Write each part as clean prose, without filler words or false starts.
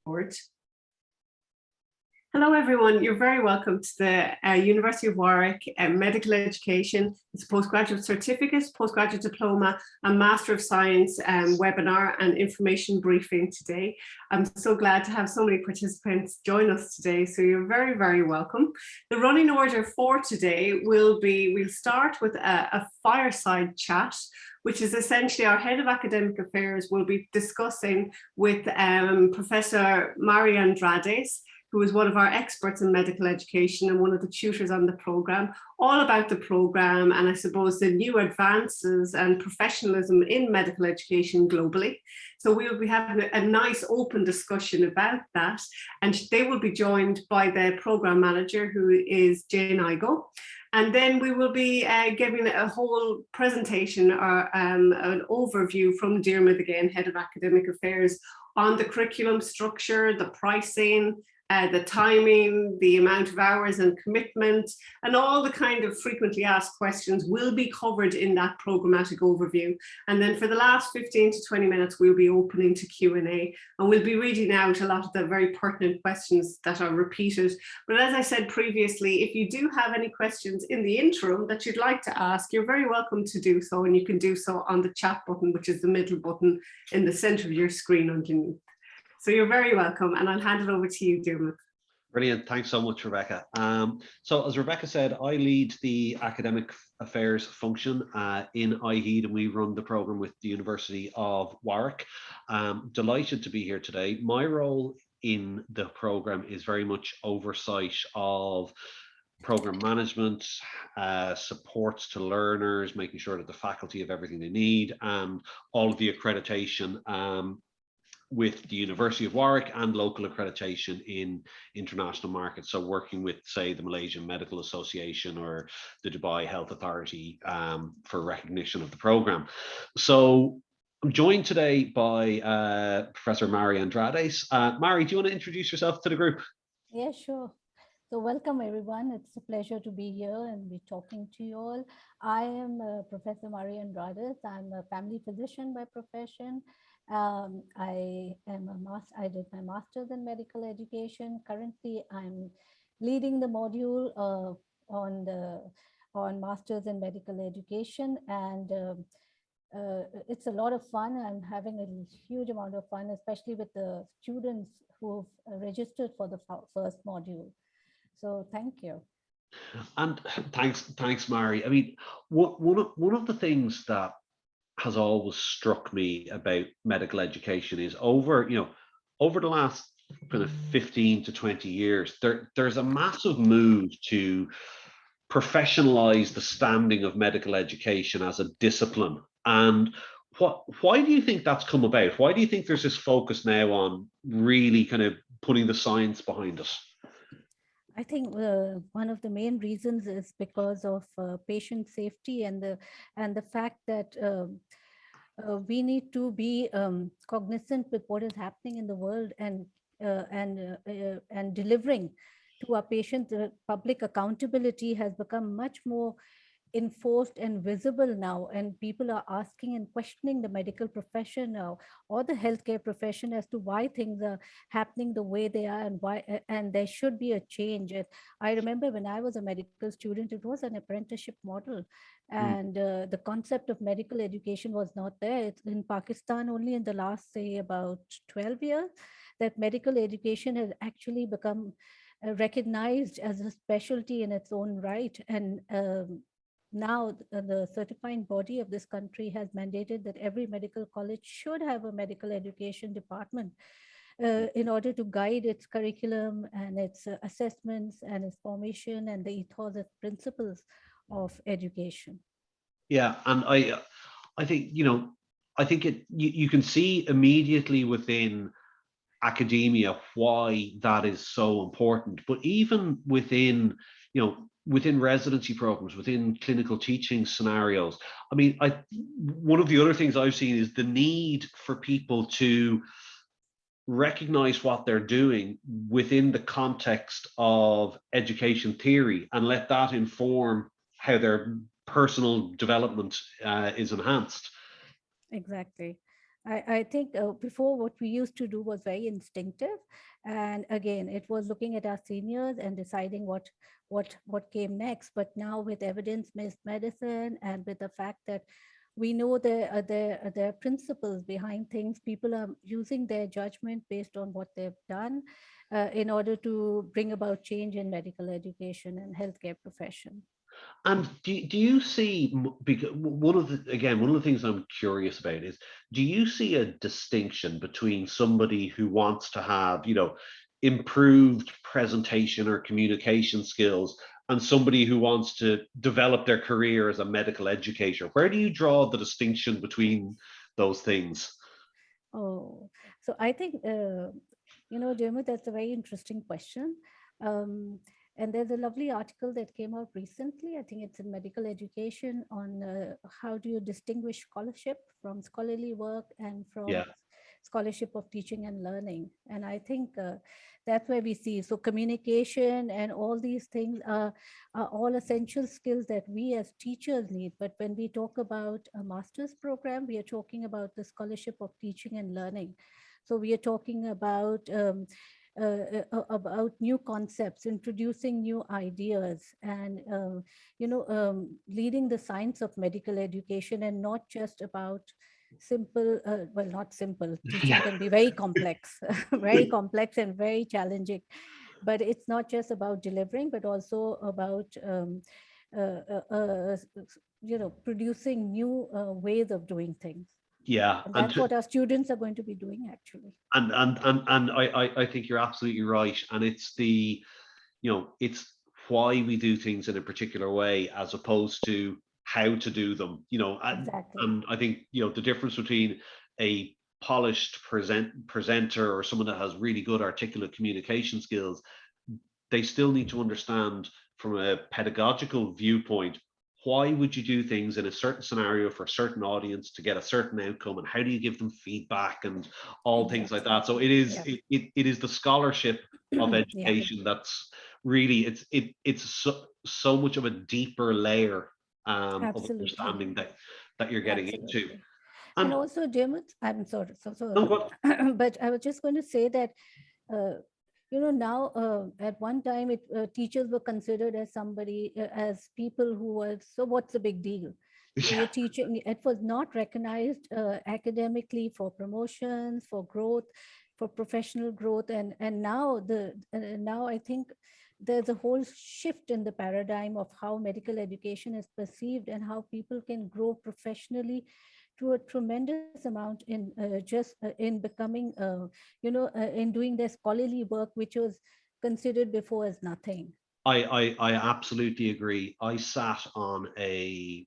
forward. Hello everyone, you're very welcome to the University of Warwick Medical Education. It's a postgraduate certificate, postgraduate diploma and Master of Science webinar and information briefing today. I'm so glad to have so many participants join us today, so you're very, very welcome. The running order for today will be, we'll start with a fireside chat, which is essentially our Head of Academic Affairs will be discussing with Professor Mari Andrades, who is one of our experts in medical education and one of the tutors on the programme, all about the programme and I suppose the new advances and professionalism in medical education globally. So we will be having a nice open discussion about that, and they will be joined by the programme manager, who is Jane Igo. And then we will be giving a whole presentation or an overview from Diarmuid again, Head of Academic Affairs, on the curriculum structure, the pricing, the timing, the amount of hours and commitment, and all the kind of frequently asked questions will be covered in that programmatic overview. And then for the last 15 to 20 minutes, we'll be opening to Q&A, and we'll be reading out a lot of the very pertinent questions that are repeated. But as I said previously, if you do have any questions in the interim that you'd like to ask, you're very welcome to do so, and you can do so on the chat button, which is the middle button in the center of your screen underneath. So you're very welcome, and I'll hand it over to you, Diarmuid. Brilliant. Thanks so much, Rebecca. So as Rebecca said, I lead the academic affairs function in IHEED, and we run the programme with the University of Warwick. Delighted to be here today. My role in the programme is very much oversight of programme management, supports to learners, making sure that the faculty have everything they need, and all of the accreditation with the University of Warwick and local accreditation in international markets. So working with, say, the Malaysian Medical Association or the Dubai Health Authority for recognition of the programme. So I'm joined today by Professor Mari Andrades. Mari, do you want to introduce yourself to the group? Yeah, sure. So welcome everyone. It's a pleasure to be here and be talking to you all. I am Professor Mari Andrades. I'm a family physician by profession. I did my master's in medical education. Currently, I'm leading the module on masters in medical education, and it's a lot of fun. I'm having a huge amount of fun, especially with the students who've registered for the first module. So thank you. And thanks, Mari. I mean, one of the things that has always struck me about medical education is over the last kind of 15 to 20 years, there's a massive move to professionalize the standing of medical education as a discipline. And why do you think that's come about? Why do you think there's this focus now on really kind of putting the science behind us? I think one of the main reasons is because of patient safety and the fact that we need to be cognizant with what is happening in the world and delivering to our patients. The public accountability has become much more enforced and visible now, and people are asking and questioning the medical profession now or the healthcare profession as to why things are happening the way they are and why, and there should be a change. And I remember when I was a medical student, it was an apprenticeship model, and the concept of medical education was not there. It's in Pakistan only in the last, say, about 12 years that medical education has actually become recognized as a specialty in its own right. And now the certifying body of this country has mandated that every medical college should have a medical education department in order to guide its curriculum and its assessments and its formation and the ethos and principles of education. Yeah, and I think you can see immediately within academia why that is so important, but even within within residency programs, within clinical teaching scenarios, I mean, one of the other things I've seen is the need for people to recognize what they're doing within the context of education theory and let that inform how their personal development is enhanced. Exactly. I think before what we used to do was very instinctive, and again it was looking at our seniors and deciding what came next. But now with evidence-based medicine and with the fact that we know there are principles behind things, people are using their judgment based on what they've done in order to bring about change in medical education and healthcare profession. And do you see, because one of the things I'm curious about is, do you see a distinction between somebody who wants to have, improved presentation or communication skills, and somebody who wants to develop their career as a medical educator? Where do you draw the distinction between those things? Oh, so I think, Dermot, that's a very interesting question. Um, and there's a lovely article that came out recently. I think it's in medical education on how do you distinguish scholarship from scholarly work and from Yeah. scholarship of teaching and learning. And I think that's where we see. So communication and all these things are all essential skills that we as teachers need. But when we talk about a master's program, we are talking about the scholarship of teaching and learning. So we are talking about new concepts, introducing new ideas, and leading the science of medical education, and not just about simple. Well, not simple. Teaching Yeah. can be very complex, very complex and very challenging. But it's not just about delivering, but also about uh, uh, uh, producing new ways of doing things. Yeah. And And that's what our students are going to be doing actually. I think you're absolutely right. And it's why we do things in a particular way as opposed to how to do them, Exactly. and I think, the difference between a polished presenter or someone that has really good articulate communication skills, they still need to understand from a pedagogical viewpoint, why would you do things in a certain scenario for a certain audience to get a certain outcome, and how do you give them feedback and all things like Exactly. that. So it is Yeah. it is the scholarship of Yeah. education that's really, it's so much of a deeper layer of Absolutely. understanding that you're getting into. Absolutely. And And also, Dermot, I'm sorry, so no, sorry, but but I was just going to say that, now at one time, teachers were considered as somebody, as people who were, so what's the big deal? So yeah, you're teaching, it was not recognized academically for promotions, for growth, for professional growth. And now now I think there's a whole shift in the paradigm of how medical education is perceived and how people can grow professionally to a tremendous amount in in becoming, in doing their scholarly work, which was considered before as nothing. I absolutely agree. I sat on a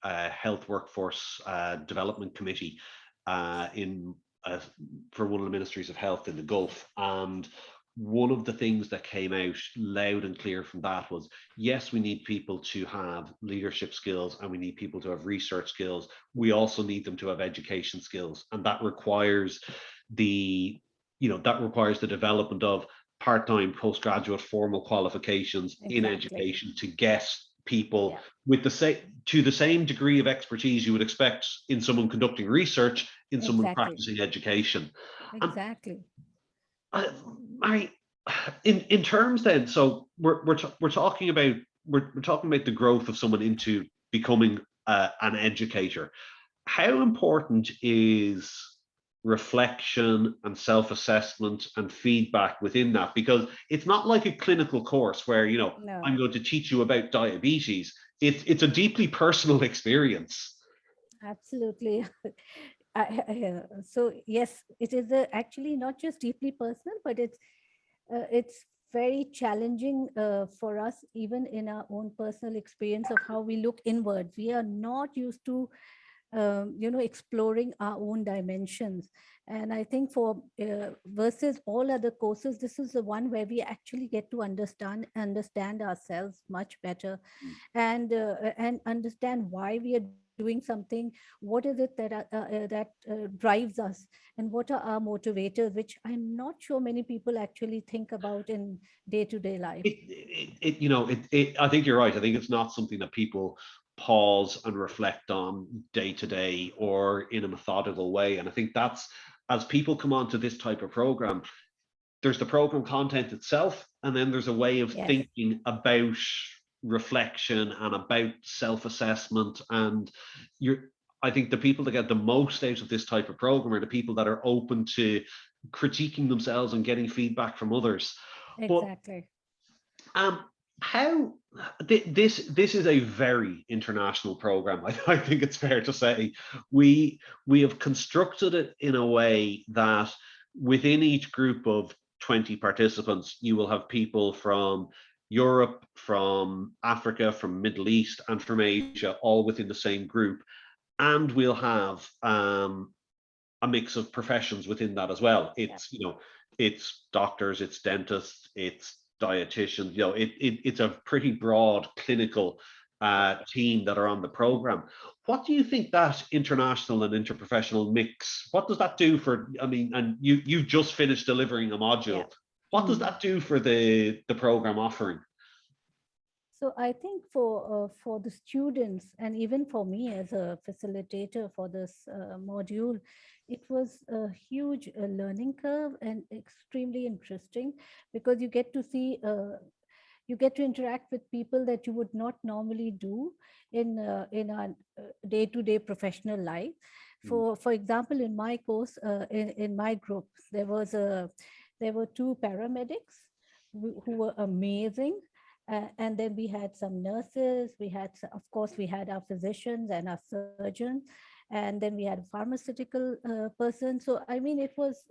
health workforce development committee in for one of the ministries of health in the Gulf, and one of the things that came out loud and clear from that was, yes, we need people to have leadership skills and we need people to have research skills. We also need them to have education skills, and the that requires the development of part-time postgraduate formal qualifications in Exactly. education to get people Yeah. with the same degree of expertise you would expect in someone conducting research, in someone Exactly. practicing education. And Exactly. I in terms then, so we're talking about we're talking about the growth of someone into becoming an educator. How important is reflection and self-assessment and feedback within that? Because it's not like a clinical course where, I'm No. going to teach you about diabetes. It's a deeply personal experience. Absolutely. So yes, it is actually not just deeply personal, but it's very challenging for us, even in our own personal experience of how we look inwards. We are not used to exploring our own dimensions. And I think for versus all other courses, this is the one where we actually get to understand ourselves much better, and understand why we are doing something. What is it that drives us, and what are our motivators, which I'm not sure many people actually think about in day-to-day life. I think you're right. I think it's not something that people pause and reflect on day to day or in a methodical way. And I think that's, as people come onto this type of program, there's the program content itself, and then there's a way of thinking about reflection and about self-assessment. And I think the people that get the most out of this type of program are the people that are open to critiquing themselves and getting feedback from others. Exactly. But how this is a very international program. I think it's fair to say we have constructed it in a way that within each group of 20 participants, you will have people from Europe, from Africa, from Middle East, and from Asia, all within the same group. And we'll have a mix of professions within that as well. It's, it's doctors, it's dentists, it's dietitians, it's a pretty broad clinical team that are on the program. What do you think that international and interprofessional mix, what does that do for, I mean, and you've just finished delivering a module. What does that do for the program offering? So I think for the students, and even for me as a facilitator for this module, it was a huge learning curve and extremely interesting, because you get to see, you get to interact with people that you would not normally do in our day-to-day professional life. For example, in my course, in my group, there were two paramedics who were amazing. And then we had some nurses, of course, we had our physicians and our surgeons, and then we had a pharmaceutical person. So, I mean, it was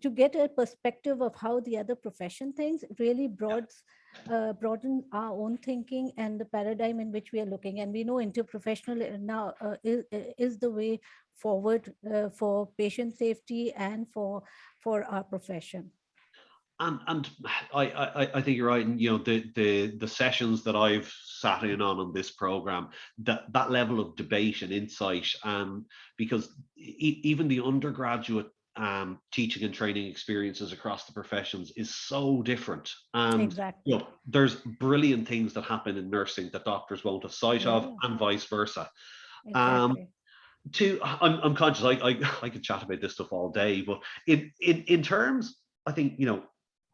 to get a perspective of how the other profession thinks, really broaden our own thinking and the paradigm in which we are looking. And we know interprofessional now is the way forward for patient safety and for our profession. And I think you're right. And the sessions that I've sat in on this program, that level of debate and insight, because even the undergraduate teaching and training experiences across the professions is so different. And exactly. There's brilliant things that happen in nursing that doctors won't have sight of, and vice versa. Exactly. I'm conscious I could chat about this stuff all day, but in terms, I think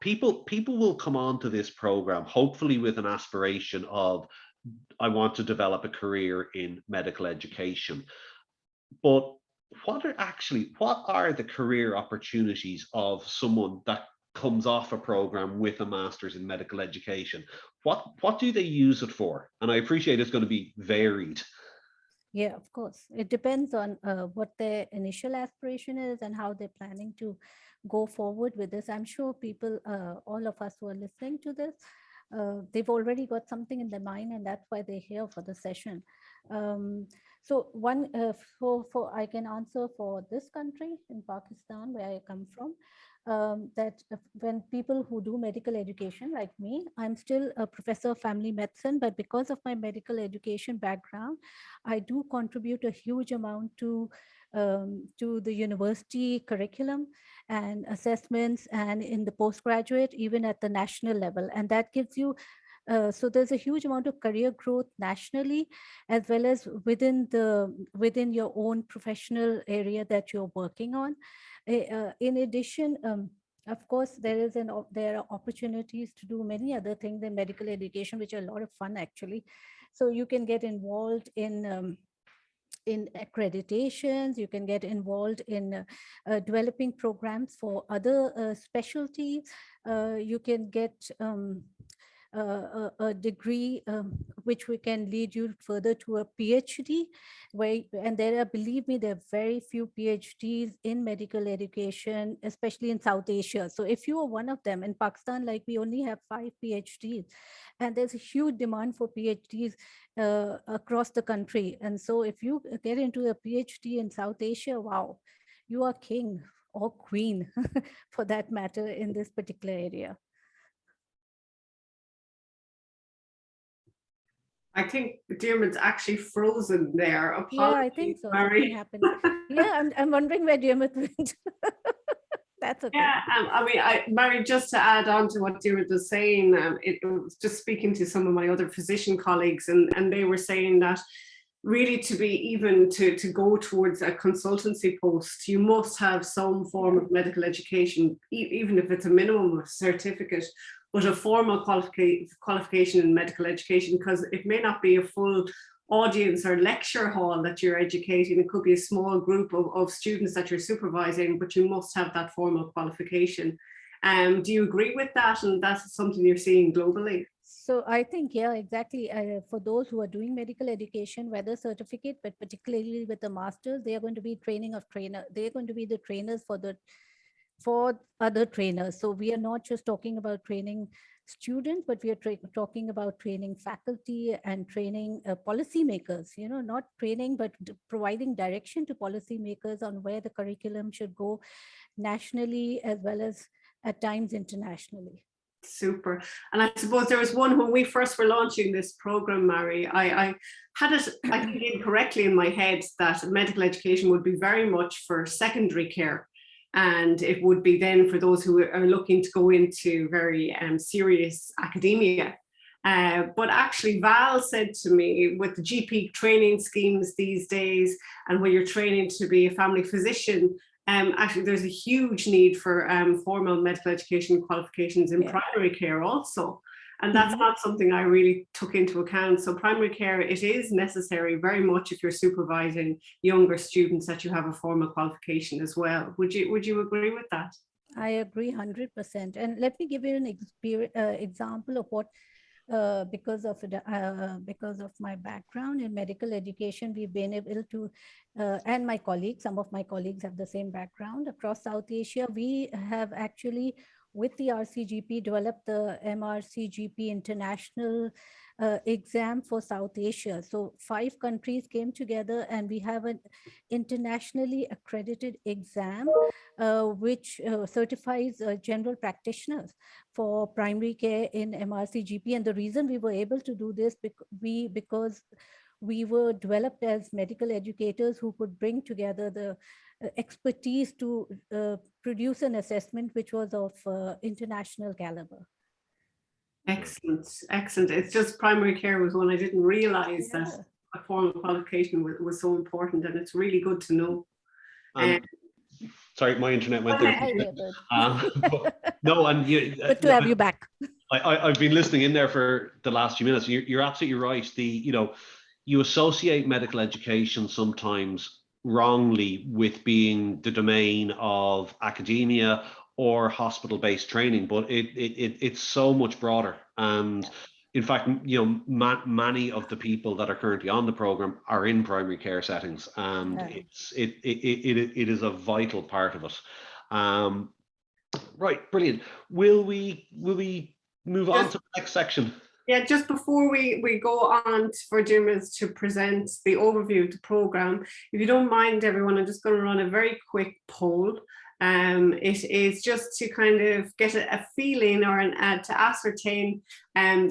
people will come on to this program hopefully with an aspiration of, I want to develop a career in medical education. But what are the career opportunities of someone that comes off a program with a master's in medical education? What do they use it for? And I appreciate it's going to be varied. Yeah, of course. It depends on what their initial aspiration is and how they're planning to go forward with this. I'm sure people, all of us who are listening to this, they've already got something in their mind, and that's why they're here for the session. So one, for I can answer for this country in Pakistan, where I come from, that when people who do medical education like me, I'm still a professor of family medicine, but because of my medical education background, I do contribute a huge amount to the university curriculum and assessments, and in the postgraduate, even at the national level. And that gives you, so there's a huge amount of career growth nationally, as well as within your own professional area that you're working on. In addition, of course, there are opportunities to do many other things in medical education, which are a lot of fun actually. So you can get involved in accreditations, you can get involved in developing programs for other specialties. You can get a degree which we can lead you further to a PhD, and there are, believe me, there are very few PhDs in medical education, especially in South Asia. So if you are one of them, in Pakistan, like, we only have 5 PhDs, and there's a huge demand for PhDs across the country. And so if you get into a PhD in South Asia, wow, you are king or queen for that matter in this particular area. I think Diarmuid's actually frozen there. Apologies, yeah, I think so. Mary. Something happened. Yeah, I'm wondering where Diarmuid went. That's okay. Yeah, I mean, Mary, just to add on to what Deirdre was saying, it was just speaking to some of my other physician colleagues, and they were saying that really to be even to go towards a consultancy post, you must have some form of medical education, even if it's a minimum certificate, but a formal qualification in medical education, because it may not be a full audience or lecture hall that you're educating. It could be a small group of students that you're supervising, but you must have that formal qualification. Do you agree with that? And that's something you're seeing globally? So I think, yeah, exactly. For those who are doing medical education, whether certificate, but particularly with the masters, they are going to be training of trainer. They're going to be the trainers for other trainers. So we are not just talking about training students, but we are talking about training faculty and training policymakers, not training, but providing direction to policymakers on where the curriculum should go nationally as well as at times internationally. Super. And I suppose there was one when we first were launching this program, Mary, I had it, I think, incorrectly in my head that medical education would be very much for secondary care. And it would be then for those who are looking to go into very serious academia. But actually, Val said to me, with the GP training schemes these days, and when you're training to be a family physician, actually there's a huge need for formal medical education qualifications in primary care also. And that's not something I really took into account. So primary care, it is necessary very much if you're supervising younger students that you have a formal qualification as well. Would you agree with that? I agree 100%. And let me give you an example of what, because of my background in medical education, we've been able to, and my colleagues, some of my colleagues have the same background across South Asia. We have actually, with the RCGP, developed the MRCGP International exam for South Asia. So 5 countries came together and we have an internationally accredited exam which certifies general practitioners for primary care in MRCGP. And the reason we were able to do this because we were developed as medical educators who could bring together the expertise to produce an assessment which was of international caliber. Excellent, excellent. It's just primary care was one I didn't realize that a formal qualification was so important, and it's really good to know. Sorry, my internet went there. No, and good to have you back. I've been listening in there for the last few minutes. You're absolutely right. You associate medical education sometimes wrongly with being the domain of academia or hospital-based training, but it's so much broader. And in fact, many of the people that are currently on the program are in primary care settings, and it is a vital part of it. Right, brilliant. Will we move on to the next section? Yeah, just before we go on for Jim to present the overview of the program, if you don't mind, everyone, I'm just going to run a very quick poll. It is just to kind of get a feeling or to ascertain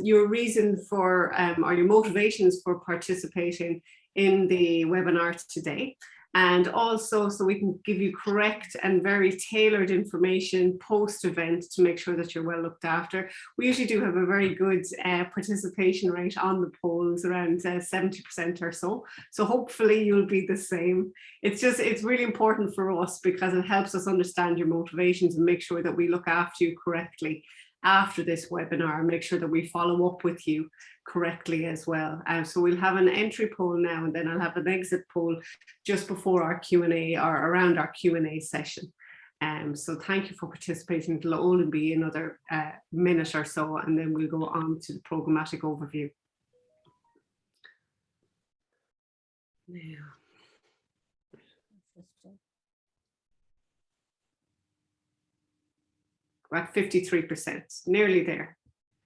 your reason for or your motivations for participating in the webinar today. And also so we can give you correct and very tailored information post-event to make sure that you're well looked after. We usually do have a very good participation rate on the polls, around 70% or so. So hopefully you'll be the same. It's really important for us because it helps us understand your motivations and make sure that we look after you correctly after this webinar, and make sure that we follow up with you correctly as well. So we'll have an entry poll now, and then I'll have an exit poll just before our Q&A or around our Q&A session. So thank you for participating. It'll only be another minute or so, and then we'll go on to the programmatic overview. Now. We're at 53%, nearly there.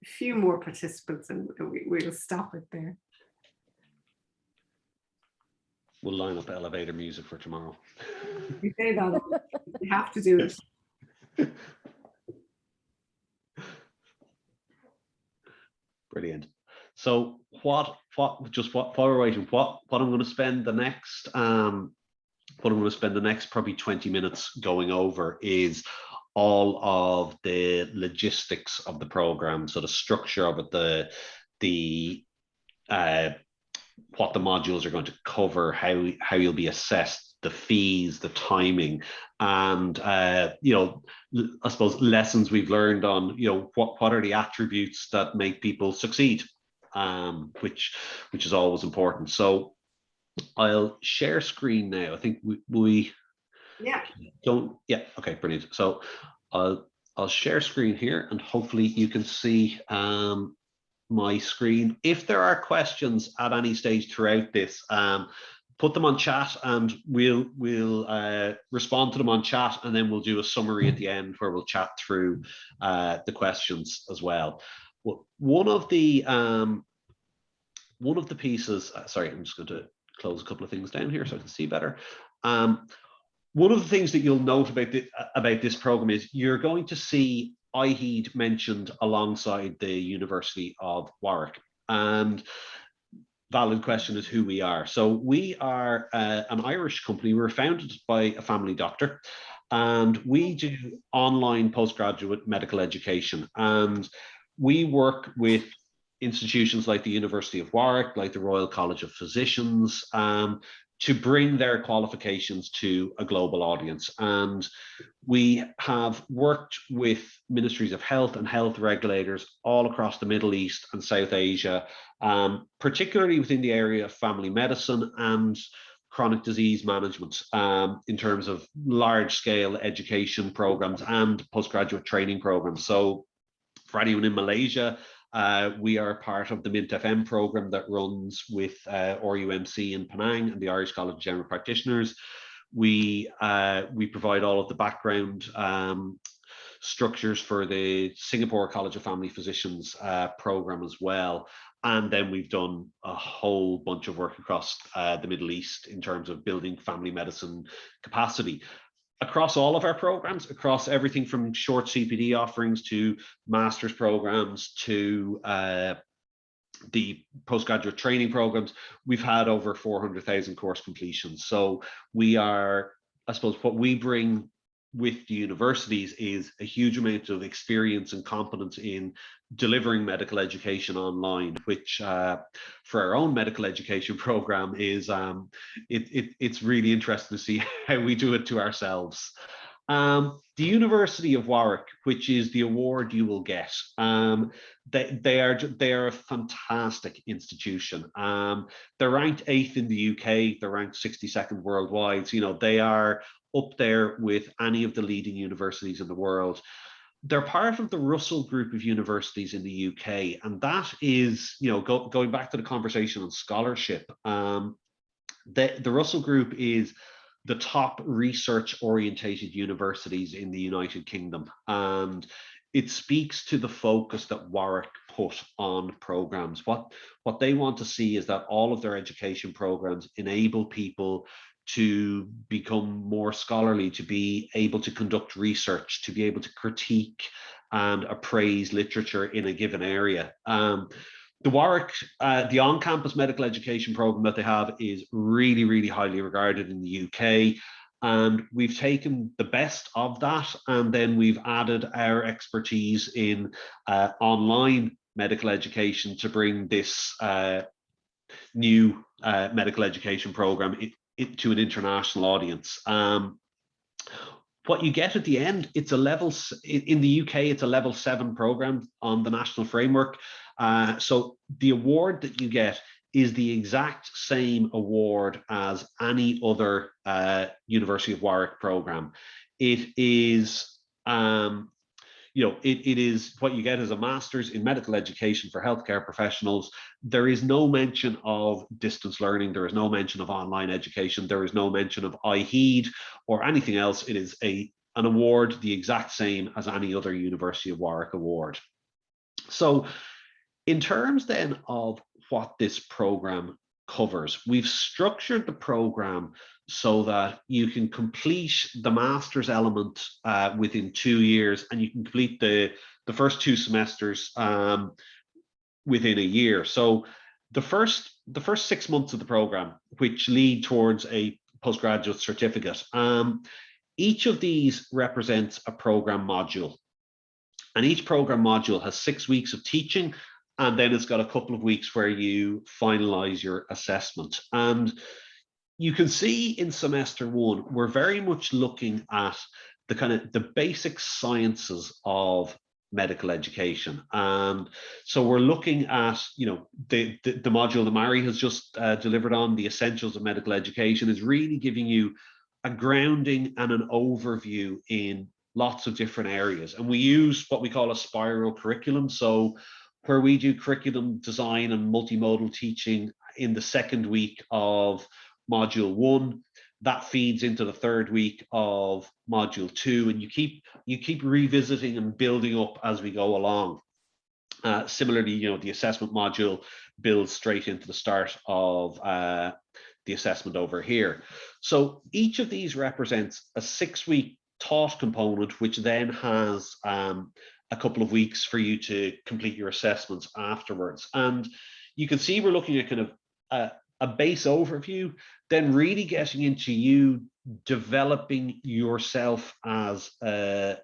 A few more participants and we'll stop it there. We'll line up elevator music for tomorrow. We say that, we have to do it. Brilliant. So what I'm going to spend the next probably 20 minutes going over is all of the logistics of the program, so the structure of it, the what the modules are going to cover, how you'll be assessed, the fees, the timing, and you know, I suppose lessons we've learned on, you know, what are the attributes that make people succeed, which is always important. So I'll share screen now. I think we Yeah. don't. Yeah. Okay. Brilliant. So I'll share screen here, and hopefully you can see my screen. If there are questions at any stage throughout this, put them on chat, and we'll respond to them on chat, and then we'll do a summary at the end where we'll chat through the questions as well. Well, one of the pieces. Sorry, I'm just going to close a couple of things down here so I can see better. One of the things that you'll note about this program is you're going to see IHEED mentioned alongside the University of Warwick. And valid question is who we are. So we are an Irish company. We were founded by a family doctor, and we do online postgraduate medical education. And we work with institutions like the University of Warwick, like the Royal College of Physicians, to bring their qualifications to a global audience. And we have worked with ministries of health and health regulators all across the Middle East and South Asia, particularly within the area of family medicine and chronic disease management, in terms of large scale education programs and postgraduate training programs. So for anyone in Malaysia, we are part of the Mint FM program that runs with RUMC in Penang and the Irish College of General Practitioners. We provide all of the background structures for the Singapore College of Family Physicians program as well. And then we've done a whole bunch of work across the Middle East in terms of building family medicine capacity. Across all of our programs, across everything from short CPD offerings to master's programs to the postgraduate training programs, we've had over 400,000 course completions. So we are, I suppose, what we bring with the universities is a huge amount of experience and competence in delivering medical education online, which for our own medical education program is it's really interesting to see how we do it to ourselves. The University of Warwick, which is the award you will get, they are a fantastic institution. They're ranked 8th in the UK. They're ranked 62nd worldwide. So, you know, they are up there with any of the leading universities in the world. They're part of the Russell Group of universities in the UK, and that is, you know, going back to the conversation on scholarship. The Russell Group is the top research orientated universities in the United Kingdom, and it speaks to the focus that Warwick put on programs. What they want to see is that all of their education programs enable people to become more scholarly, to be able to conduct research, to be able to critique and appraise literature in a given area. The Warwick, the on-campus medical education program that they have is really, really highly regarded in the UK. And we've taken the best of that, and then we've added our expertise in online medical education to bring this new medical education program to an international audience. What you get at the end, it's a level, in the UK, it's a level 7 program on the national framework. So the award that you get is the exact same award as any other University of Warwick program. It is, you know, it is what you get as a master's in medical education for healthcare professionals. There is no mention of distance learning. There is no mention of online education. There is no mention of IHEED or anything else. It is an award the exact same as any other University of Warwick award. So in terms then of what this program covers, we've structured the program so that you can complete the master's element within 2 years, and you can complete the first 2 semesters within a year. So the first 6 months of the program, which lead towards a postgraduate certificate, Each of these represents a program module, and each program module has 6 weeks of teaching, and then it's got a couple of weeks where you finalize your assessment. And you can see in semester one, we're very much looking at the kind of the basic sciences of medical education. And so we're looking at, you know, the module that Mary has just delivered on, the essentials of medical education, is really giving you a grounding and an overview in lots of different areas. And we use what we call a spiral curriculum. So where we do curriculum design and multimodal teaching in the second week of module one, that feeds into the third week of module two, and you keep revisiting and building up as we go along. Similarly, you know, the assessment module builds straight into the start of the assessment over here. So each of these represents a 6-week taught component, which then has a couple of weeks for you to complete your assessments afterwards. And you can see we're looking at kind of a base overview, then really getting into you developing yourself as a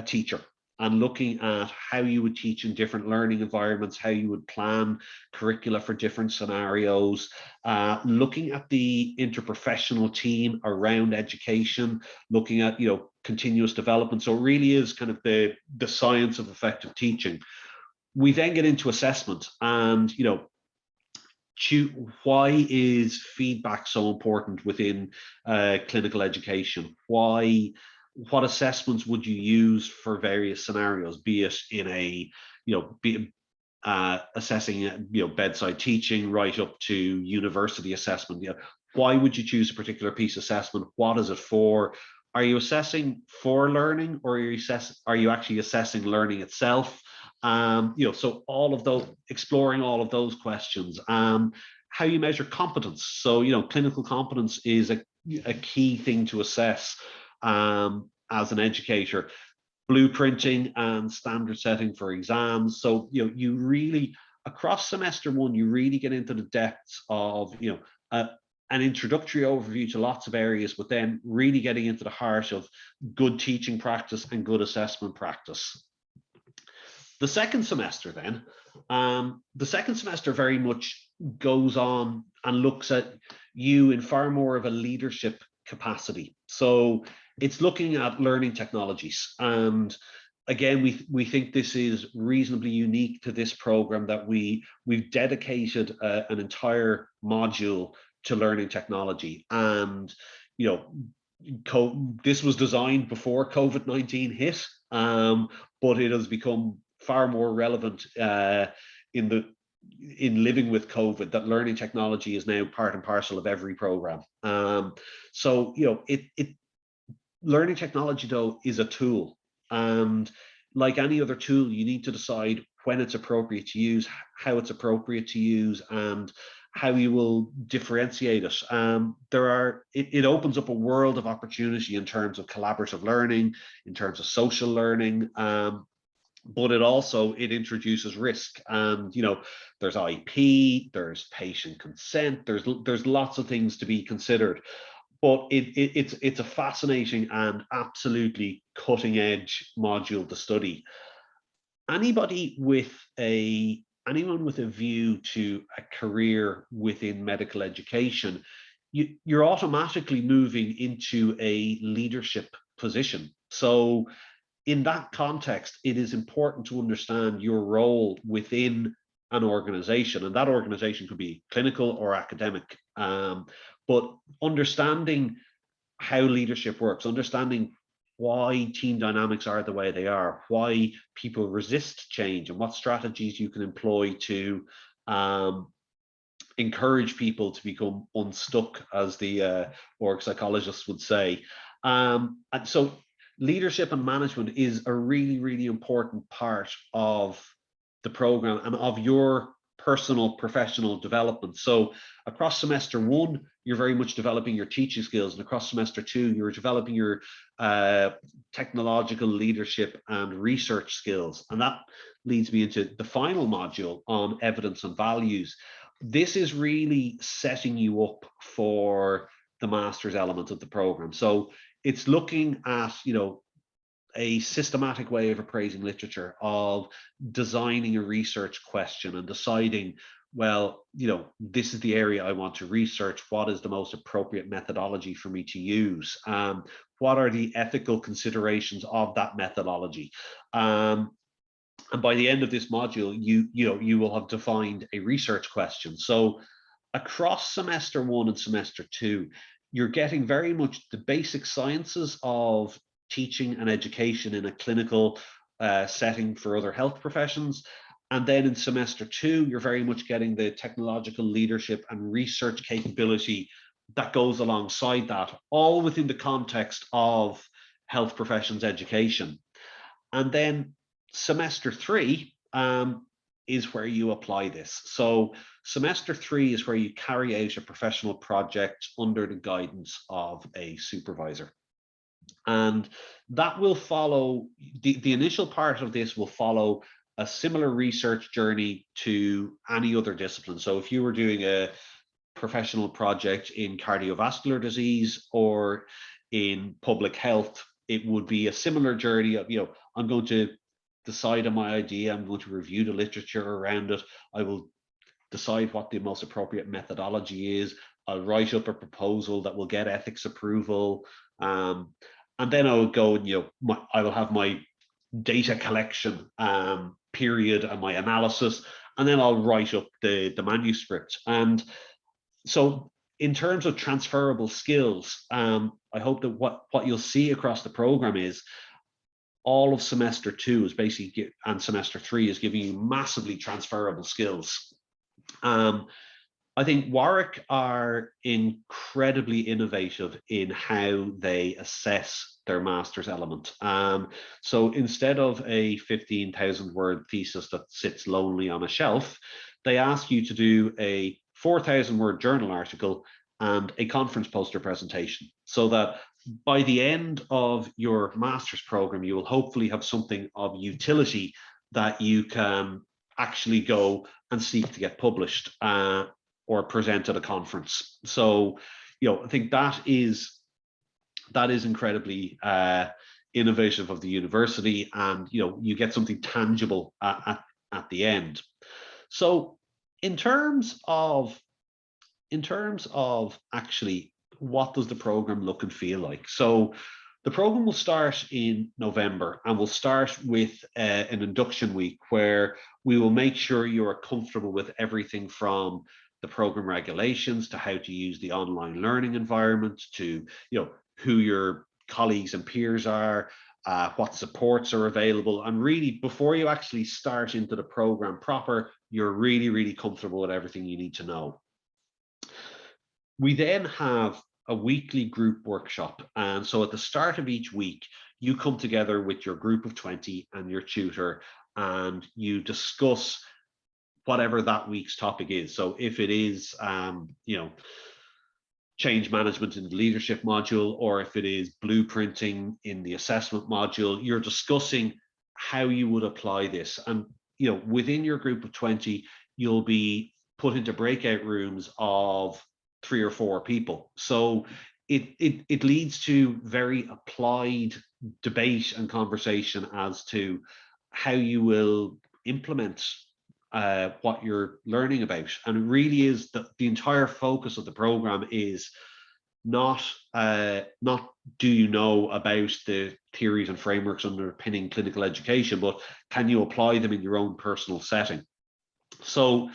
teacher and looking at how you would teach in different learning environments, how you would plan curricula for different scenarios, looking at the interprofessional team around education, looking at, you know, continuous development. So it really is kind of the science of effective teaching. We then get into assessment, and, you know, why is feedback so important within clinical education? What assessments would you use for various scenarios, be it in a, you know, assessing, you know, bedside teaching right up to university assessment? You know, why would you choose a particular piece assessment? What is it for? Are you assessing for learning, or are you actually assessing learning itself? You know, so all of those, exploring all of those questions. How you measure competence. So, you know, clinical competence is a key thing to assess as an educator. Blueprinting and standard setting for exams. So, you know, you really, across semester one, you really get into the depths of, you know, an introductory overview to lots of areas, but then really getting into the heart of good teaching practice and good assessment practice. The second semester then, very much goes on and looks at you in far more of a leadership capacity. So it's looking at learning technologies. And again, we think this is reasonably unique to this program, that we've dedicated an entire module to learning technology. And, you know, this was designed before COVID-19 hit, but it has become far more relevant in living with COVID, that learning technology is now part and parcel of every program. So, you know, learning technology, though, is a tool, and like any other tool, you need to decide when it's appropriate to use, how it's appropriate to use, and how you will differentiate it. It opens up a world of opportunity in terms of collaborative learning, in terms of social learning, but it introduces risk. And, you know, there's IP, there's patient consent, there's lots of things to be considered. But it's a fascinating and absolutely cutting edge module to study. Anyone with a view to a career within medical education, you're automatically moving into a leadership position. So in that context, it is important to understand your role within an organization, and that organization could be clinical or academic. But understanding how leadership works, understanding why team dynamics are the way they are, why people resist change, and what strategies you can employ to encourage people to become unstuck, as the org psychologists would say. And so leadership and management is a really, really important part of the program and of your personal professional development. So across semester one, you're very much developing your teaching skills, and across semester two, you're developing your technological leadership and research skills. And that leads me into the final module on evidence and values. This is really setting you up for the master's element of the program. So it's looking at, a systematic way of appraising literature, of designing a research question and deciding, well, this is the area I want to research. What is the most appropriate methodology for me to use? What are the ethical considerations of that methodology? And by the end of this module, you will have defined a research question. So across semester 1 and semester 2, you're getting very much the basic sciences of teaching and education in a clinical setting for other health professions. And then in semester 2, you're very much getting the technological leadership and research capability that goes alongside that, all within the context of health professions education. And then semester 3 is where you apply this. So semester 3 is where you carry out a professional project under the guidance of a supervisor. And that will follow, the initial part of this will follow a similar research journey to any other discipline. So if you were doing a professional project in cardiovascular disease or in public health, it would be a similar journey of, I'm going to decide on my idea, I'm going to review the literature around it, I will decide what the most appropriate methodology is, I'll write up a proposal that will get ethics approval, and then I'll go and, I will have my data collection period and my analysis, and then I'll write up the manuscript. And so in terms of transferable skills, I hope that what you'll see across the program is all of semester 2 is basically, and semester 3 is giving you massively transferable skills. I think Warwick are incredibly innovative in how they assess their master's element. So instead of a 15,000 word thesis that sits lonely on a shelf, they ask you to do a 4,000 word journal article and a conference poster presentation, so that by the end of your master's program, you will hopefully have something of utility that you can actually go and seek to get published or present at a conference. So, I think that is incredibly innovative of the university, and you get something tangible at the end. So in terms of actually what does the program look and feel like? So the program will start in November, and we'll start with an induction week where we will make sure you are comfortable with everything from the program regulations to how to use the online learning environment, to who your colleagues and peers are, what supports are available, and really before you actually start into the program proper, you're really comfortable with everything you need to know. We then have a weekly group workshop, and so at the start of each week you come together with your group of 20 and your tutor, and you discuss whatever that week's topic is. So if it is change management in the leadership module, or if it is blueprinting in the assessment module, you're discussing how you would apply this. And within your group of 20, you'll be put into breakout rooms of 3 or 4 people. So it leads to very applied debate and conversation as to how you will implement what you're learning about. And it really is the entire focus of the program is not do you know about the theories and frameworks underpinning clinical education, but can you apply them in your own personal setting? So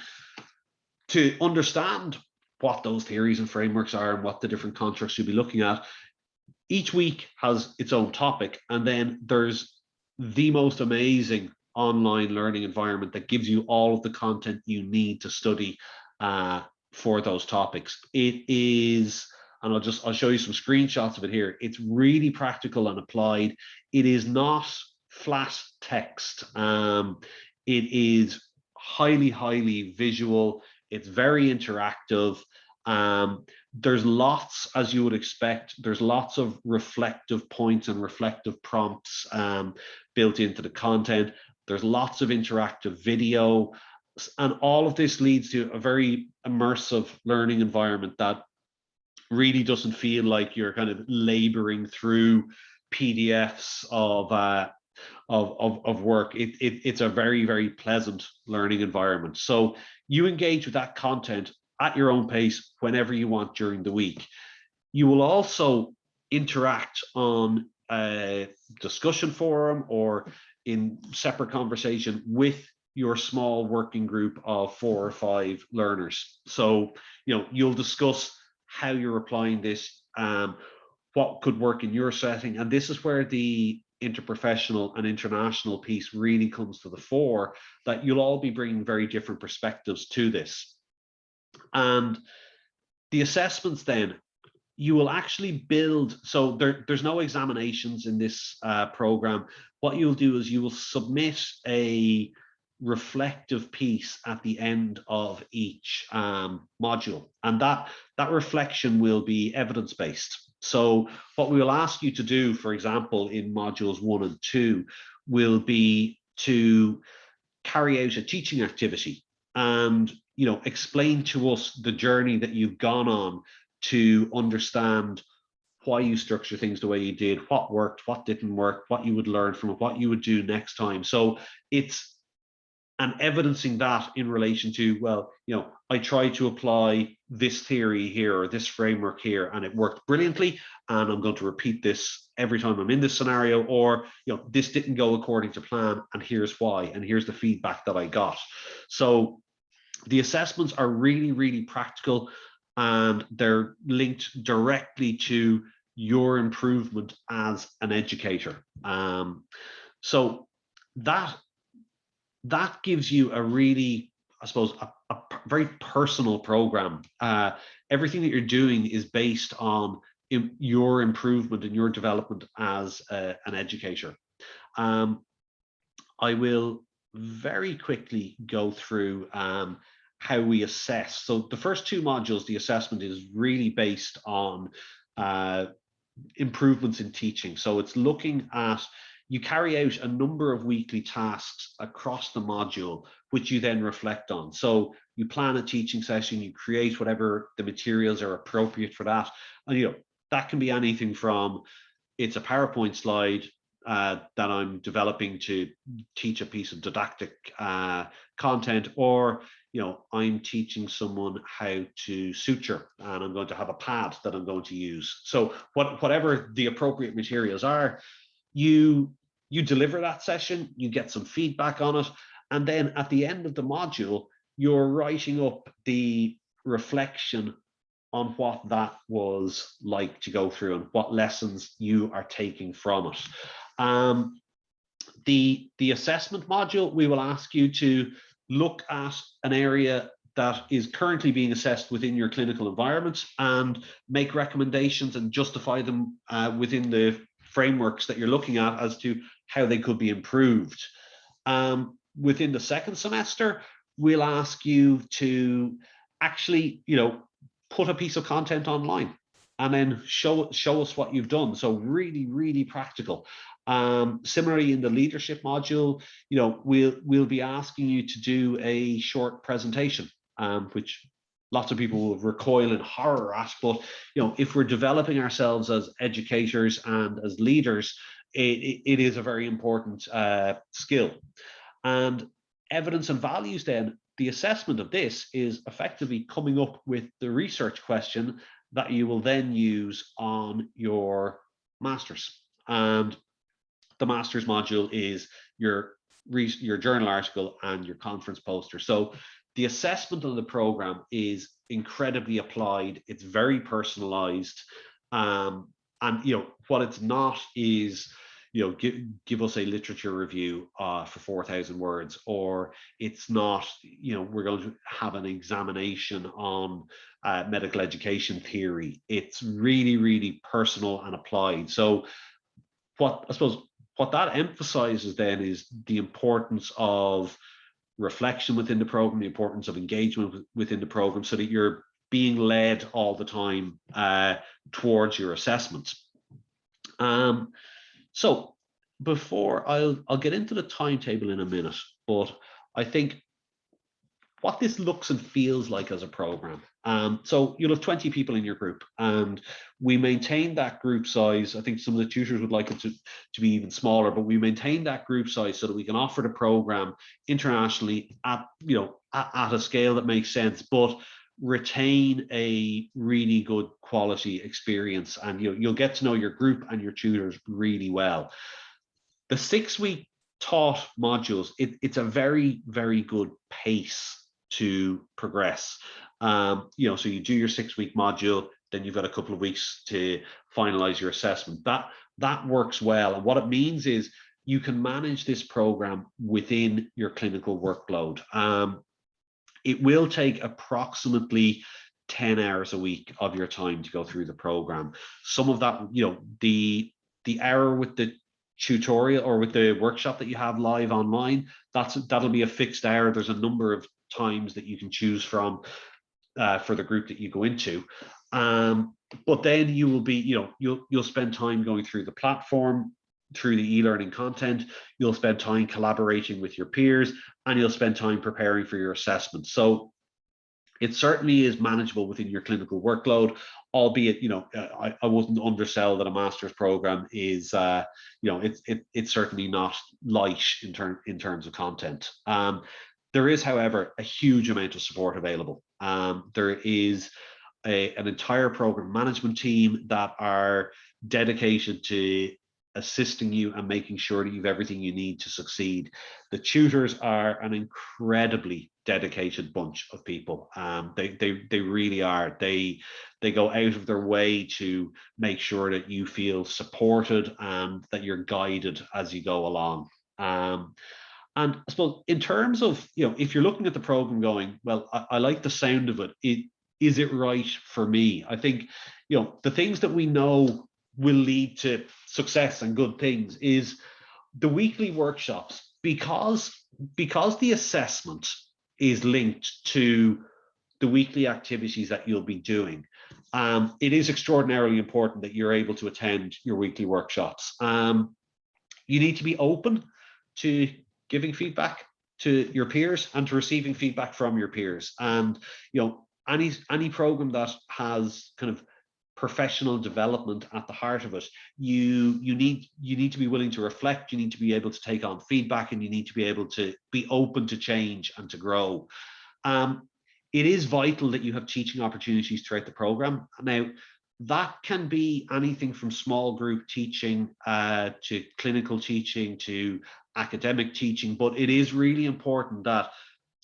to understand what those theories and frameworks are and what the different constructs you'll be looking at, each week has its own topic, and then there's the most amazing online learning environment that gives you all of the content you need to study for those topics. It is, and I'll show you some screenshots of it here. It's really practical and applied. It is not flat text. It is highly visual. It's very interactive. There's lots, as you would expect, there's lots of reflective points and reflective prompts built into the content. There's lots of interactive video, and all of this leads to a very immersive learning environment that really doesn't feel like you're kind of laboring through PDFs of work. It's a very, very pleasant learning environment. So you engage with that content at your own pace whenever you want during the week. You will also interact on a discussion forum or in separate conversation with your small working group of 4 or 5 learners. So, you'll discuss how you're applying this, what could work in your setting. And this is where the interprofessional and international piece really comes to the fore, that you'll all be bringing very different perspectives to this. And the assessments then, you will actually build, so there's no examinations in this program. What you'll do is you will submit a reflective piece at the end of each module, and that reflection will be evidence-based. So what we will ask you to do, for example, in modules 1 and 2, will be to carry out a teaching activity and explain to us the journey that you've gone on to understand why you structure things the way you did, what worked, what didn't work, what you would learn from it, what you would do next time. So it's and evidencing that in relation to, well, I tried to apply this theory here or this framework here and it worked brilliantly, and I'm going to repeat this every time I'm in this scenario, or this didn't go according to plan and here's why, and here's the feedback that I got. So the assessments are really, really practical, and they're linked directly to your improvement as an educator. So that gives you a really, I suppose, a very personal program. Everything that you're doing is based on your improvement and your development as an educator. I will very quickly go through how we assess. So the first 2 modules, the assessment is really based on improvements in teaching. So it's looking at, you carry out a number of weekly tasks across the module, which you then reflect on. So you plan a teaching session, you create whatever the materials are appropriate for that. And that can be anything from, it's a PowerPoint slide that I'm developing to teach a piece of didactic content, or I'm teaching someone how to suture and I'm going to have a pad that I'm going to use. So whatever the appropriate materials are, you deliver that session, you get some feedback on it, and then at the end of the module, you're writing up the reflection on what that was like to go through and what lessons you are taking from it. The assessment module, we will ask you to look at an area that is currently being assessed within your clinical environment and make recommendations and justify them within the frameworks that you're looking at as to how they could be improved. Within the second semester, we'll ask you to actually, put a piece of content online and then show us what you've done. So really, really practical. Similarly, in the leadership module, we'll be asking you to do a short presentation, which lots of people will recoil in horror at, but if we're developing ourselves as educators and as leaders, it is a very important skill. And evidence and values, then, the assessment of this is effectively coming up with the research question that you will then use on your master's. And the master's module is your journal article and your conference poster. So the assessment of the program is incredibly applied. It's very personalized. And what it's not is, give us a literature review for 4,000 words, or it's not, we're going to have an examination on medical education theory. It's really, really personal and applied. So what that emphasizes then is the importance of reflection within the program, the importance of engagement within the program, so that you're being led all the time towards your assessments. So before I'll get into the timetable in a minute, but I think what this looks and feels like as a program. So you'll have 20 people in your group, and we maintain that group size. I think some of the tutors would like it to be even smaller, but we maintain that group size so that we can offer the program internationally at, you know, at a scale that makes sense, but retain a really good quality experience, and you'll get to know your group and your tutors really well. The 6-week taught modules, it's a very, very good pace to progress. You know, so you do your 6-week module, then you've got a couple of weeks to finalize your assessment. That works well. And what it means is you can manage this program within your clinical workload. It will take approximately 10 hours a week of your time to go through the program. Some of that, you know, the hour with the tutorial or with the workshop that you have live online, that'll be a fixed hour. There's a number of times that you can choose from for the group that you go into. But then you will be, you know, you'll spend time going through the platform, through the e-learning content. You'll spend time collaborating with your peers, and you'll spend time preparing for your assessment. So it certainly is manageable within your clinical workload, albeit, you know, I wouldn't undersell that a master's program is, you know, it's certainly not light in terms of content. There is, however, a huge amount of support available. There is an entire program management team that are dedicated to assisting you and making sure that you have everything you need to succeed. The tutors are an incredibly dedicated bunch of people. They really are. They go out of their way to make sure that you feel supported and that you're guided as you go along. And I suppose in terms of, you know, if you're looking at the program going, well, I like the sound of it. Is it right for me? I think, you know, the things that we know will lead to success and good things is the weekly workshops, because the assessment is linked to the weekly activities that you'll be doing. It is extraordinarily important that you're able to attend your weekly workshops. You need to be open to giving feedback to your peers and to receiving feedback from your peers. And, you know, any program that has kind of professional development at the heart of it, you need to be willing to reflect, you need to be able to take on feedback, and you need to be able to be open to change and to grow. It is vital that you have teaching opportunities throughout the program. Now, that can be anything from small group teaching to clinical teaching to academic teaching, but it is really important that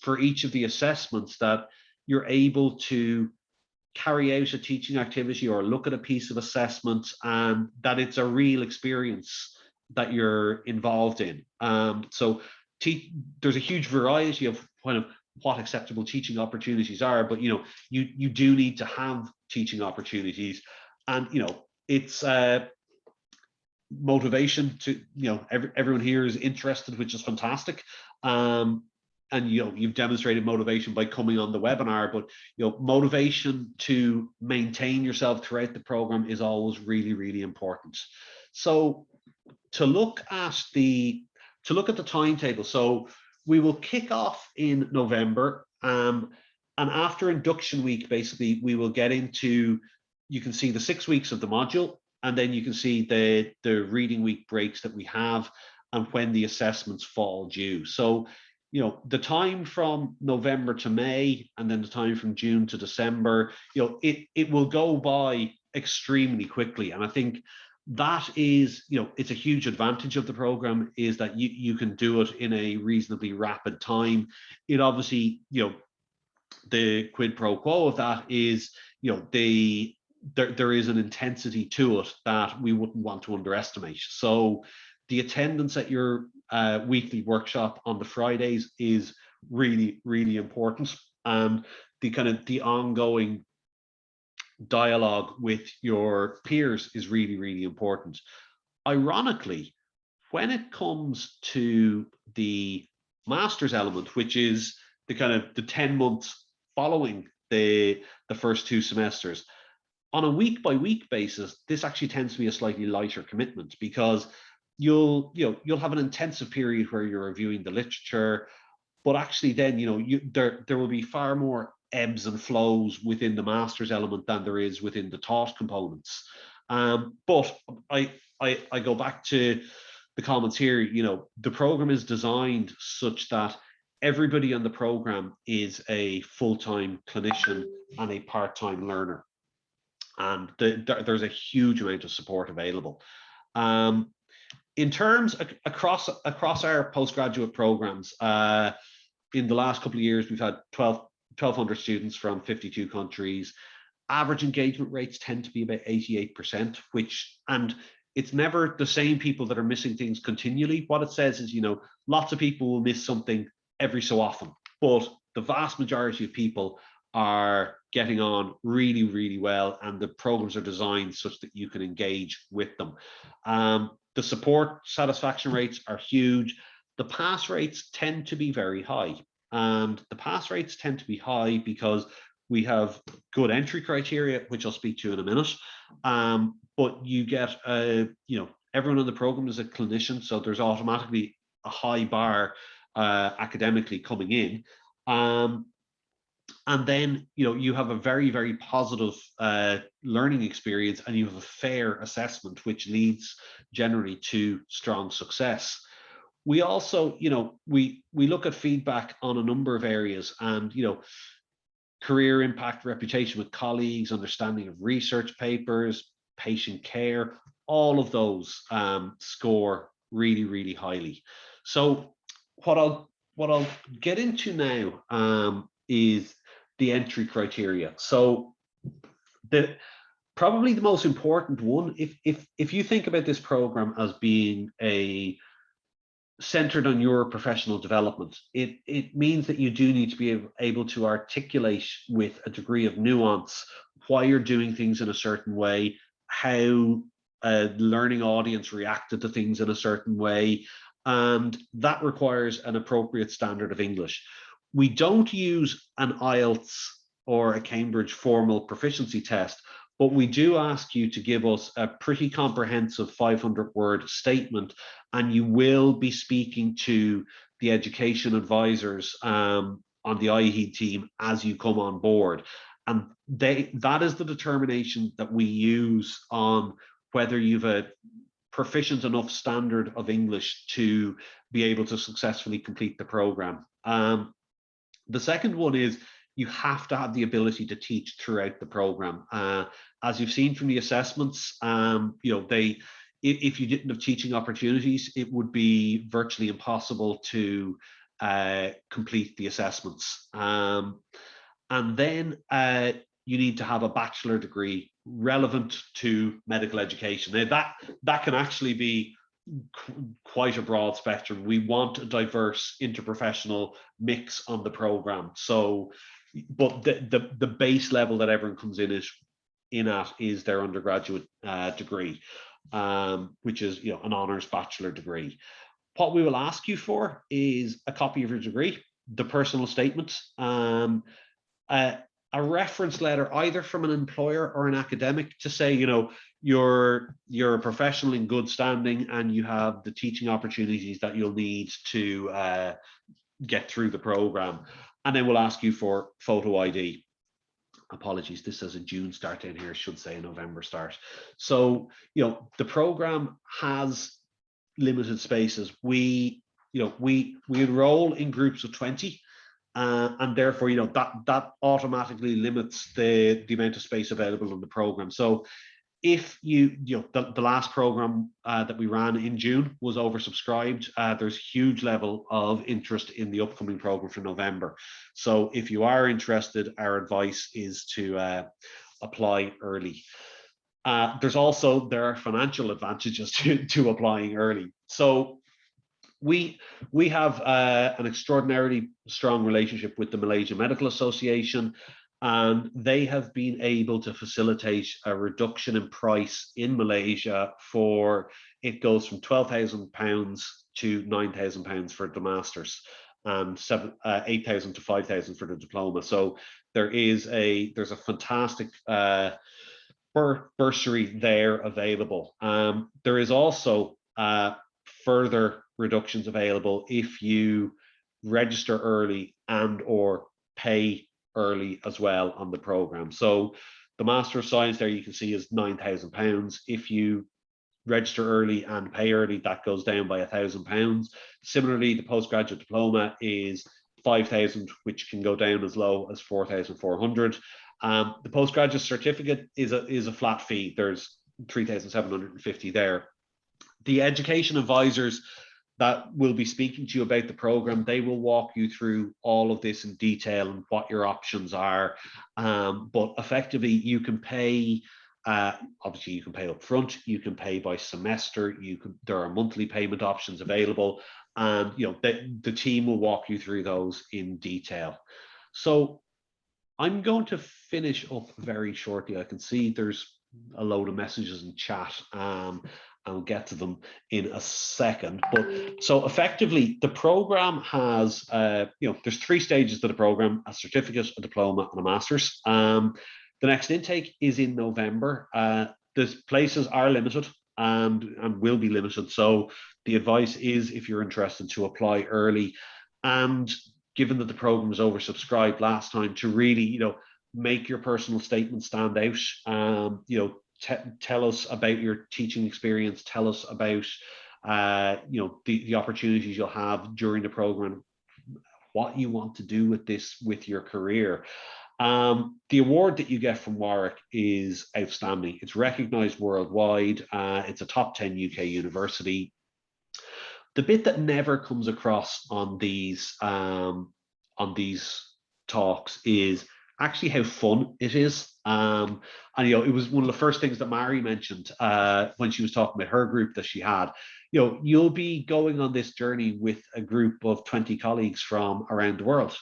for each of the assessments that you're able to carry out a teaching activity or look at a piece of assessment, and that it's a real experience that you're involved in. So there's a huge variety of kind of what acceptable teaching opportunities are, but, you know, you do need to have teaching opportunities, and, you know, it's motivation to, you know, everyone here is interested, which is fantastic. And, you know, you've demonstrated motivation by coming on the webinar, but, you know, motivation to maintain yourself throughout the program is always really, really important. So to look at the timetable, so we will kick off in November, and after induction week, basically we will get into, you can see the 6 weeks of the module, and then you can see the reading week breaks that we have and when the assessments fall due. So, you know, the time from November to May, and then the time from June to December, you know, it will go by extremely quickly. And I think that is, you know, it's a huge advantage of the program, is that you can do it in a reasonably rapid time. It obviously, you know, the quid pro quo of that is, you know, there is an intensity to it that we wouldn't want to underestimate. So the attendance at your weekly workshop on the Fridays is really, really important, and the ongoing dialogue with your peers is really, really important. Ironically, when it comes to the master's element, which is the 10 months following the first 2 semesters, on a week-by-week basis, this actually tends to be a slightly lighter commitment, because you'll have an intensive period where you're reviewing the literature. but actually then, there will be far more ebbs and flows within the master's element than there is within the taught components. But I go back to the comments here. The program is designed such that everybody on the program is a full-time clinician and a part-time learner, and there's a huge amount of support available. In terms across our postgraduate programs, in the last couple of years, we've had 1,200 students from 52 countries. Average engagement rates tend to be about 88%, and it's never the same people that are missing things continually. What it says is, lots of people will miss something every so often, but the vast majority of people are getting on really, really well, and the programs are designed such that you can engage with them. The support satisfaction rates are huge. The pass rates tend to be very high, and the pass rates tend to be high because we have good entry criteria, which I'll speak to in a minute. But you get, everyone in the program is a clinician, so there's automatically a high bar academically coming in. And then, you have a very, very positive learning experience, and you have a fair assessment, which leads generally to strong success. We also, we look at feedback on a number of areas, and, career impact, reputation with colleagues, understanding of research papers, patient care, all of those score really, really highly. So what I'll get into now is the entry criteria. So probably the most important one, if you think about this program as being centered on your professional development, it means that you do need to be able to articulate with a degree of nuance why you're doing things in a certain way, how a learning audience reacted to things in a certain way, and that requires an appropriate standard of English. We don't use an IELTS or a Cambridge formal proficiency test, but we do ask you to give us a pretty comprehensive 500-word statement, and you will be speaking to the education advisors on the IHEED team as you come on board. And that is the determination that we use on whether you've a proficient enough standard of English to be able to successfully complete the program. The second one is you have to have the ability to teach throughout the program. As you've seen from the assessments, if you didn't have teaching opportunities, it would be virtually impossible to complete the assessments. And then you need to have a bachelor degree relevant to medical education. Now that can actually be quite a broad spectrum. We want a diverse interprofessional mix on the program. So, but the base level that everyone comes in at is their undergraduate degree, which is an honors bachelor degree. What we will ask you for is a copy of your degree, the personal statement, a reference letter either from an employer or an academic to say, you're a professional in good standing and you have the teaching opportunities that you'll need to get through the program. And then we'll ask you for photo ID. Apologies, this says a June start in here, should say a November start. So, the program has limited spaces. We enroll in groups of 20. And therefore, that automatically limits the amount of space available in the program. So if the last program that we ran in June was oversubscribed, there's huge level of interest in the upcoming program for November. So if you are interested, our advice is to apply early. There are financial advantages to applying early. So we have an extraordinarily strong relationship with the Malaysia Medical Association, and they have been able to facilitate a reduction in price in Malaysia it goes from £12,000 to £9,000 for the masters, and £8,000 to £5,000 for the diploma. So there's a fantastic bursary there available. There is also further reductions available if you register early and or pay early as well on the program. So the Master of Science there you can see is £9,000. If you register early and pay early, that goes down by £1,000. Similarly, the postgraduate diploma is 5,000, which can go down as low as 4,400. The postgraduate certificate is a flat fee. There's 3,750 there. The education advisors that will be speaking to you about the program, they will walk you through all of this in detail and what your options are. But effectively, you can pay. Obviously, you can pay up front. You can pay by semester. There are monthly payment options available, and the team will walk you through those in detail. So I'm going to finish up very shortly. I can see there's a load of messages in chat. I'll get to them in a second. But so effectively, the program has, there's 3 stages to the program: a certificate, a diploma, and a master's. The next intake is in November. The places are limited and will be limited. So the advice is, if you're interested, to apply early. And given that the program was oversubscribed last time, to really, make your personal statement stand out. Tell us about your teaching experience. Tell us about, the opportunities you'll have during the program, what you want to do with this, with your career. The award that you get from Warwick is outstanding. It's recognized worldwide. It's a top 10 UK university. The bit that never comes across on these talks is actually how fun it is. And it was one of the first things that Mary mentioned when she was talking about her group that she had. You'll be going on this journey with a group of 20 colleagues from around the world.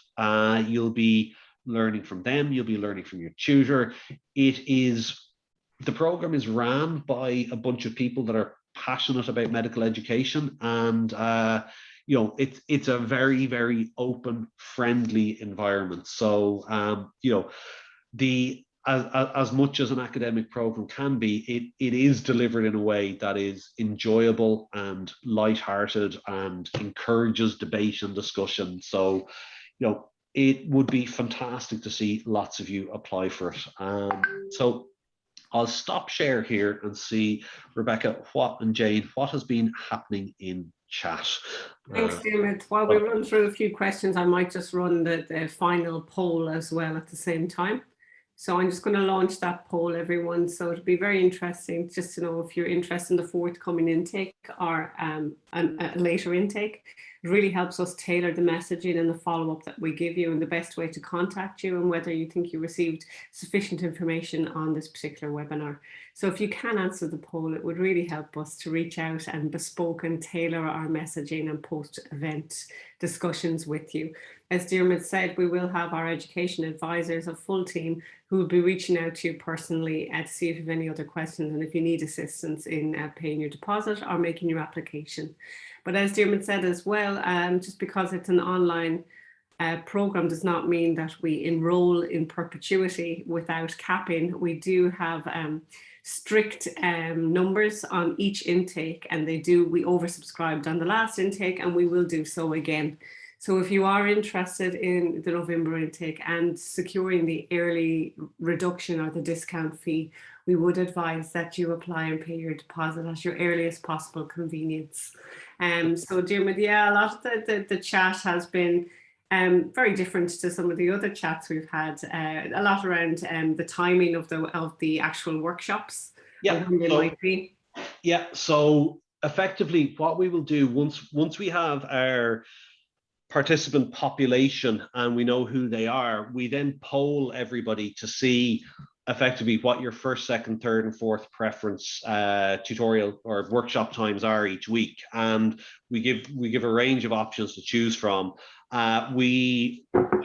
You'll be learning from them. You'll be learning from your tutor. The program is ran by a bunch of people that are passionate about medical education, and it's a very, very open, friendly environment. So as much as an academic program can be, it is delivered in a way that is enjoyable and lighthearted and encourages debate and discussion. So it would be fantastic to see lots of you apply for it. So I'll stop share here and see, Rebecca, and Jane, what has been happening in chat. Thanks, David. While we run through a few questions, I might just run the final poll as well at the same time. So I'm just going to launch that poll, everyone. So it'll be very interesting just to know if you're interested in the forthcoming intake or a later intake. It really helps us tailor the messaging and the follow-up that we give you and the best way to contact you and whether you think you received sufficient information on this particular webinar. So if you can answer the poll, it would really help us to reach out and bespoke and tailor our messaging and post-event discussions with you. As Diarmuid said, we will have our education advisors, a full team, who will be reaching out to you personally to see if you have any other questions and if you need assistance in paying your deposit or making your application. But as Diarmuid said as well, just because it's an online program does not mean that we enroll in perpetuity without capping. We do have strict numbers on each intake, and we oversubscribed on the last intake, and we will do so again. So if you are interested in the November intake and securing the early reduction or the discount fee, we would advise that you apply and pay your deposit at your earliest possible convenience. So Diarmuid, yeah, a lot of the chat has been very different to some of the other chats we've had. A lot around the timing of the actual workshops. Yeah. Yeah. So effectively, what we will do once we have our participant population and we know who they are, we then poll everybody to see effectively what your first, second, third, and fourth preference tutorial or workshop times are each week, and we give a range of options to choose from. I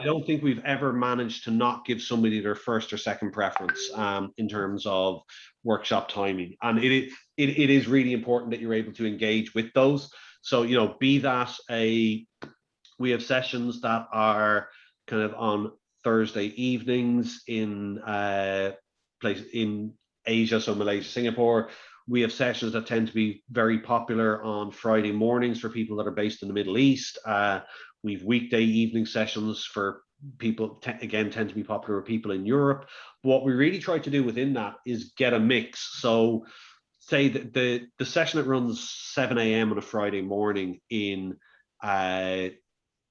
don't think we've ever managed to not give somebody their first or second preference in terms of workshop timing, and it is really important that you're able to engage with those. So be that we have sessions that are kind of on Thursday evenings in Asia, so Malaysia, Singapore. We have sessions that tend to be very popular on Friday mornings for people that are based in the Middle East. We've weekday evening sessions for people, again, tend to be popular with people in Europe. But what we really try to do within that is get a mix. So say that the session that runs 7 a.m. on a Friday morning in the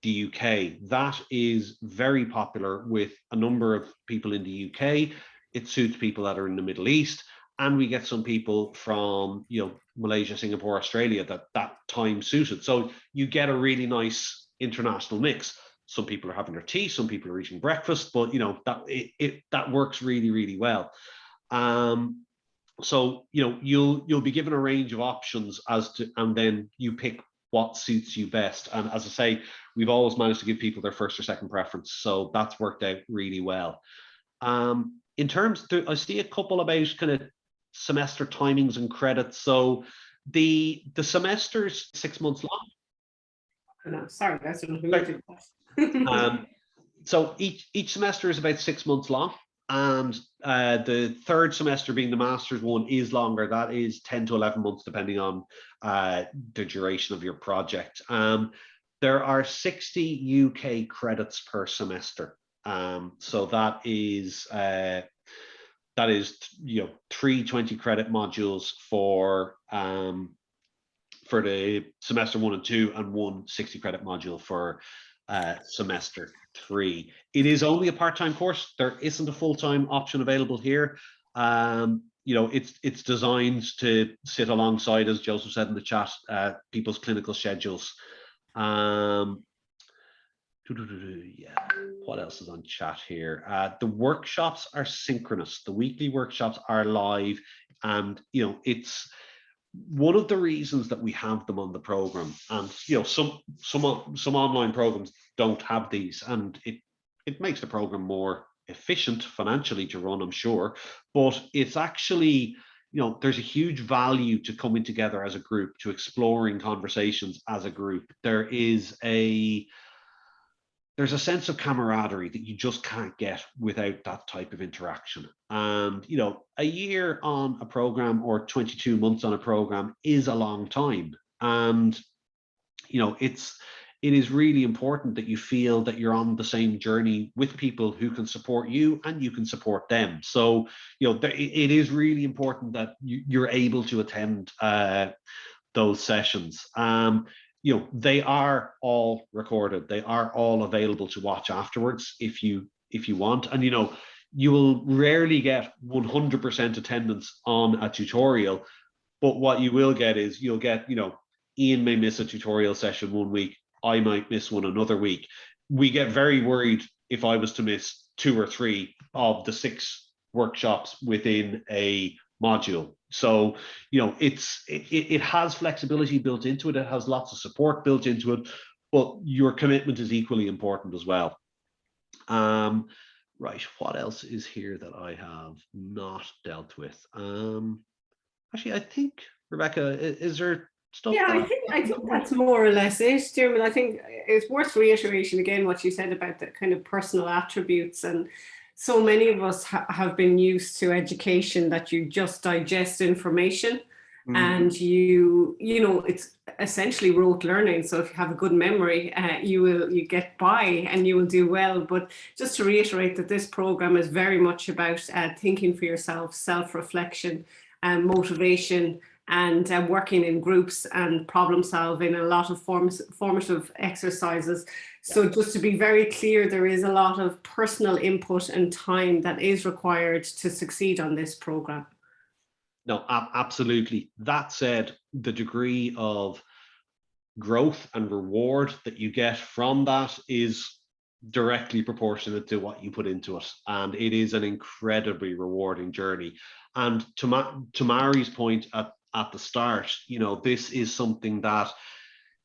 UK, that is very popular with a number of people in the UK. It suits people that are in the Middle East, and we get some people from, you know, Malaysia, Singapore, Australia that time suited. So you get a really nice international mix. Some people are having their tea, some people are eating breakfast, but you know that works really, really well. So you know you'll be given a range of options as to, and then you pick what suits you best. And as I say, we've always managed to give people their first or second preference, so that's worked out really well. In terms, I see a couple about kind of semester timings and credits. So the semester's 6 months long. No, sorry, that's what So each semester is about 6 months long, and the third semester, being the master's one, is longer. That is 10 to 11 months, depending on the duration of your project. There are 60 UK credits per semester. So that is you know 3 20-credit modules for the semester 1 and 2, and 1 60-credit module for semester 3. It is only a part-time course. There isn't a full-time option available here. You know, it's designed to sit alongside, as Joseph said in the chat, people's clinical schedules. Yeah, what else is on chat here? The workshops are synchronous. The weekly workshops are live, and you know, it's one of the reasons that we have them on the program. And you know, some online programs don't have these, and it makes the program more efficient financially to run, I'm sure, but it's actually, you know, there's a huge value to coming together as a group, to exploring conversations as a group. There's a sense of camaraderie that you just can't get without that type of interaction. And, you know, a year on a program or 22 months on a program is a long time. And, you know, it is really important that you feel that you're on the same journey with people who can support you and you can support them. So, you know, it is really important that you're able to attend those sessions. You know, they are all recorded. They are all available to watch afterwards if you want. And, you know, you will rarely get 100% attendance on a tutorial, but what you will get is you'll get, you know, Ian may miss a tutorial session one week, I might miss one another week. We get very worried if I was to miss 2 or 3 of the 6 workshops within a module. So, you know, it has flexibility built into it. It has lots of support built into it, but your commitment is equally important as well. Right, what else is here that I have not dealt with? Actually, I think, Rebecca, is there stuff? Yeah, I think that's more or less it, Dermot. I think it's worth reiteration again what you said about the kind of personal attributes. And so many of us have been used to education that you just digest information, and you know, it's essentially rote learning. So if you have a good memory, you get by and you will do well. But just to reiterate that this program is very much about thinking for yourself, self-reflection, and motivation, and working in groups and problem solving, a lot of formative exercises. So just to be very clear, there is a lot of personal input and time that is required to succeed on this program. No, absolutely. That said, the degree of growth and reward that you get from that is directly proportionate to what you put into it. And it is an incredibly rewarding journey. And to Mari's point at the start, you know, this is something that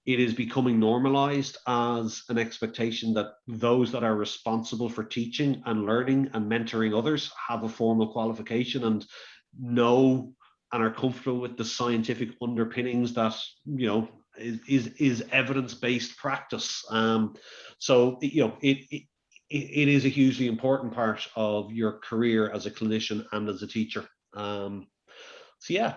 it is becoming normalized as an expectation that those that are responsible for teaching and learning and mentoring others have a formal qualification and know and are comfortable with the scientific underpinnings that, you know, is evidence-based practice. So, you know, it is a hugely important part of your career as a clinician and as a teacher. So yeah,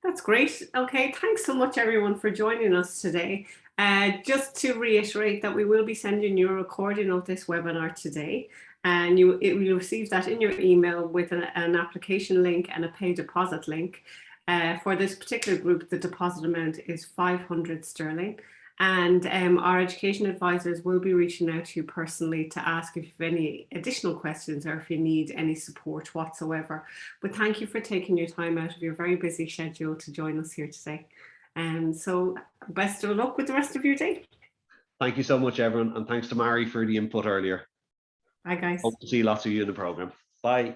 That's great. Okay, thanks so much everyone for joining us today. Just to reiterate that we will be sending you a recording of this webinar today, and you'll receive that in your email with an application link and a pay deposit link. For this particular group, the deposit amount is 500 sterling. And our education advisors will be reaching out to you personally to ask if you have any additional questions or if you need any support whatsoever. But thank you for taking your time out of your very busy schedule to join us here today. And so best of luck with the rest of your day. Thank you so much, everyone. And thanks to Mari for the input earlier. Bye, guys. Hope to see lots of you in the program. Bye.